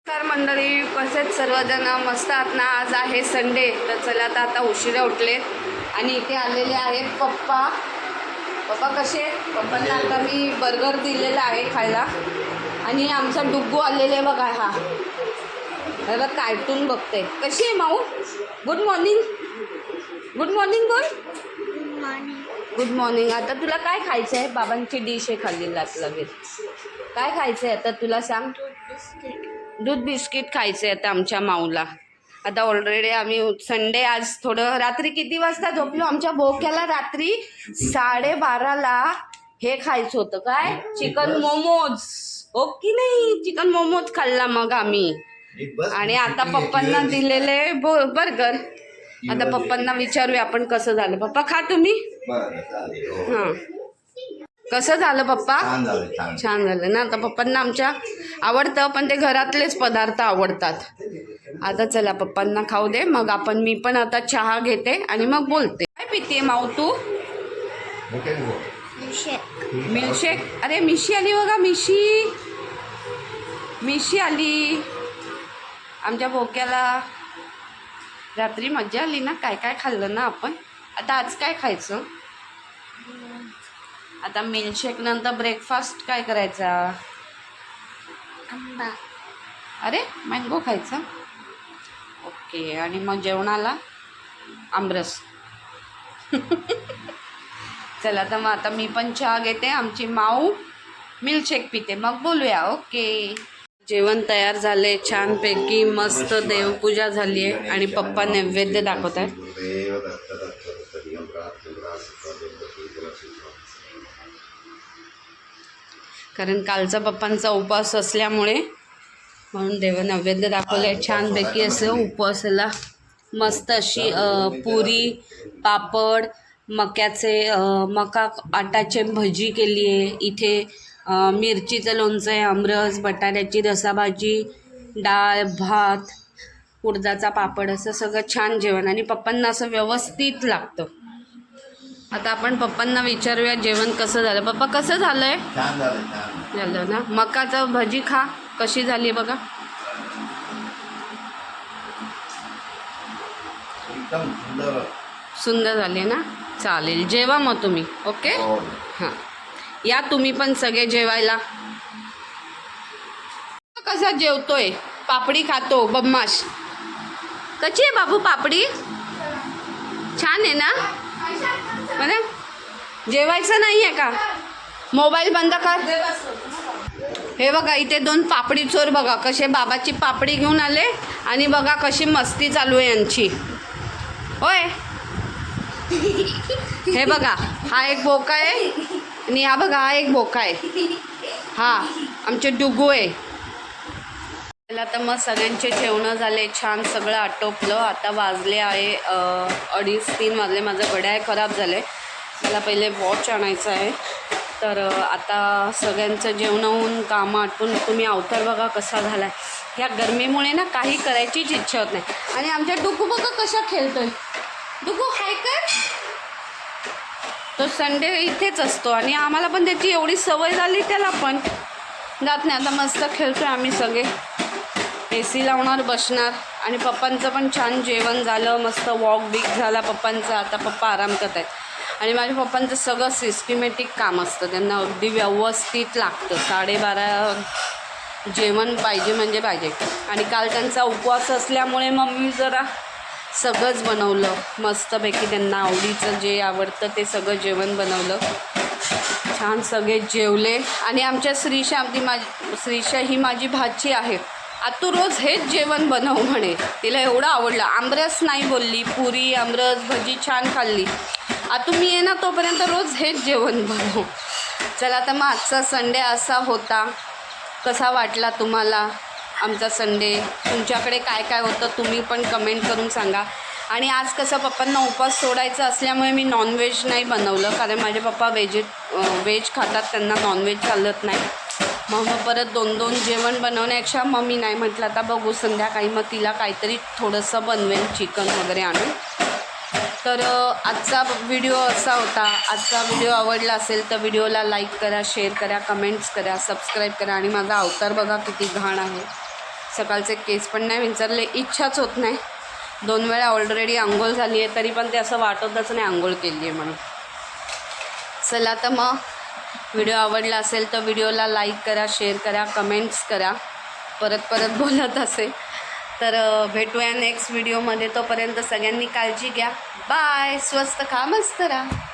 तर मंडळी कसे सर्वजण मस्त आहात ना. आज आहे संडे, तर चला तर आता उशिरा उठलेत आणि इथे आलेले आहेत पप्पा. पप्पा कसे? पप्पांना आता मी बर्गर दिलेला आहे खायला. आणि आमचा डुग्गू आलेले बघा. हा बघा कार्टून बघते. कशी आहे माऊ? Good morning. गुड मॉर्निंग बोल. Good morning. आता तुला काय खायचं आहे? बाबांची डिश आहे खाल्लेला लगेच. काय खायचं आहे आता तुला सांग? दूध बिस्किट खायचं आहे आता आमच्या माऊला. आता ऑलरेडी आम्ही संडे आज थोडं रात्री किती वाजता झोपलो? आमच्या भोक्याला रात्री 12:30ला हे खायचं होतं. काय? चिकन मोमोज. हो की नाही? चिकन मोमोज खाल्ला मग आम्ही. आणि आता पप्पांना दिलेले बर्गर. आता पप्पांना विचारूया आपण कसं झालं. पप्पा खा तुम्ही. हां, कसं झालं पप्पा? छान झालं ना. आता पप्पांना आमच्या आवडतं, पण ते घरातलेच पदार्थ आवडतात. आता चला पप्पांना खाऊ दे, मग मी पण आता चहा घेते आणि मग बोलते. काय पिते माऊ तू? मिल्कशेक. अरे मिशी आली बघा. मिशी आली आमच्या भोक्याला. रात्री मज्जा आली ना. काय काय खाल्लं ना आपण. आता आज काय खायचं? आता मिल्कशेक नंतर ब्रेकफास्ट काय करायचा? आंबा. अरे मँगो खायचा. ओके. आणि मग जेवणाला आमरस. चला तर मग आता मी पण चहा घेते. आमची माऊ मिल्कशेक पिते, मग बोलूया. ओके. जेवण तयार झाले छानपैकी. मस्त देवपूजा झाली आहे आणि पप्पा नैवेद्य दाखवत आहेत. कारण कालचा पप्पांचा उपवास असल्यामुळे म्हणून देव नैवेद्य दाखवले छानपैकी. असं उपवासाला मस्त अशी पुरी, पापड, मका आटाचे भजी केली आहे. इथे मिरचीचं लोणचं आहे, आमरस, बटाट्याची रसाभाजी, डाळ, भात, उडदाचा पापड, असं सगळं छान जेवण. आणि पप्पांना असं व्यवस्थित लागतं. आता आपण पप्पांना विचारूया जेवण कसं झालं. पप्पा कसं झालंय? छान झालं ना. मकाचं भजी खा कशी झाली बघा. एकदम सुंदर झाली ना. चालेल, जेवा मग तुम्ही. ओके. हां, या तुम्ही पण सगळे जेवायला. कसा जेवतोय? पापडी खातो बदमाश. कशी आहे बाबू पापडी? छान आहे ना. बरं, जेवायचं नाही आहे का? मोबाईल बंद कर. हे बघा इथे 2 पापडी चोर बघा कसे बाबाची पापडी घेऊन आले. आणि बघा कशी मस्ती चालू आहे यांची. होय, हे बघा हा एक बोका आहे आणि हा बघा हा एक बोका आहे. हा आमचे डुगू आहे. त्याला तर मग सगळ्यांचे जेवणं झाले छान, सगळं आटोपलं. आता वाजले आहे 2:30-3 वाजले. माझं घड्याळ खराब झालं आहे. मला पहिले वॉच आणायचं आहे. तर आता सगळ्यांचं जेवण होऊन कामं आटपून तुम्ही अवतार बघा कसा झाला आहे. ह्या गरमीमुळे ना काही करायचीच इच्छा होत नाही. आणि आमच्या डुगू बघा कशा खेळतोय. डुगू हाय कर. तो संडे इथेच असतो आणि आम्हाला पण त्याची एवढी सवय झाली, त्याला पण जात नाही. आता मस्त खेळतोय आम्ही सगळे. AC लावणार, बसणार. आणि पप्पांचं पण छान जेवण झालं, मस्त वॉक बिक झाला पप्पांचा. आता पप्पा आराम करत आहेत. आणि माझ्या पप्पांचं सगळं सिस्टमॅटिक काम असतं, त्यांना अगदी व्यवस्थित लागतं. 12:30 जेवण पाहिजे म्हणजे पाहिजे. आणि काल त्यांचा उपवास असल्यामुळे मम्मी जरा सगळंच बनवलं मस्तपैकी. त्यांना आवडीचं जे आवडतं ते सगळं जेवण बनवलं. छान सगळे जेवले. आणि आमच्या श्रीषा ही माझी भाची आहे. आता तू रोज हेच जेवण बनव म्हणे. तिला एवढं आवडलं. आमरस नाही बोलली, पुरी, आमरस, भजी छान खाल्ली. आता तुम्ही ये ना तोपर्यंत रोज हेच जेवण बनव. चला तर मग आजचा संडे असा होता. कसा वाटला तुम्हाला आमचा संडे? तुमच्याकडे काय काय होतं तुम्ही पण कमेंट करून सांगा. आणि आज कसं पप्पांना उपवास सोडायचं असल्यामुळे मी नॉनव्हेज नाही बनवलं, कारण माझे पप्पा व्हेज खातात, त्यांना नॉनव्हेज चालत नाही. मग परत 2 जेवण बनवण्यापेक्षा मग मी नाही म्हटलं. आता बघू संध्याकाळी मग तिला काहीतरी थोडंसं बनवेन, चिकन वगैरे आणून. तर आजचा व्हिडिओ असा होता. आजचा व्हिडिओ आवडला असेल तर व्हिडिओला लाईक करा, शेअर करा, कमेंट्स करा, सबस्क्राईब करा. आणि माझा अवतार बघा किती घाण आहे. सकाळचे केस पण नाही विंचरले, इच्छाच होत नाही. 2 वेळा ऑलरेडी आंघोळ झाली आहे, तरी पण ते असं वाटतच नाही आंघोळ केली आहे म्हणून. चला तर मग व्हिडिओ आवडला असेल तर व्हिडिओला लाईक करा, शेअर करा, कमेंट्स करा. परत बोलत असेल तर भेटूया नेक्स्ट व्हिडिओमध्ये. तोपर्यंत सगळ्यांनी काळजी घ्या. बाय. स्वस्त खा, मस्त राहा.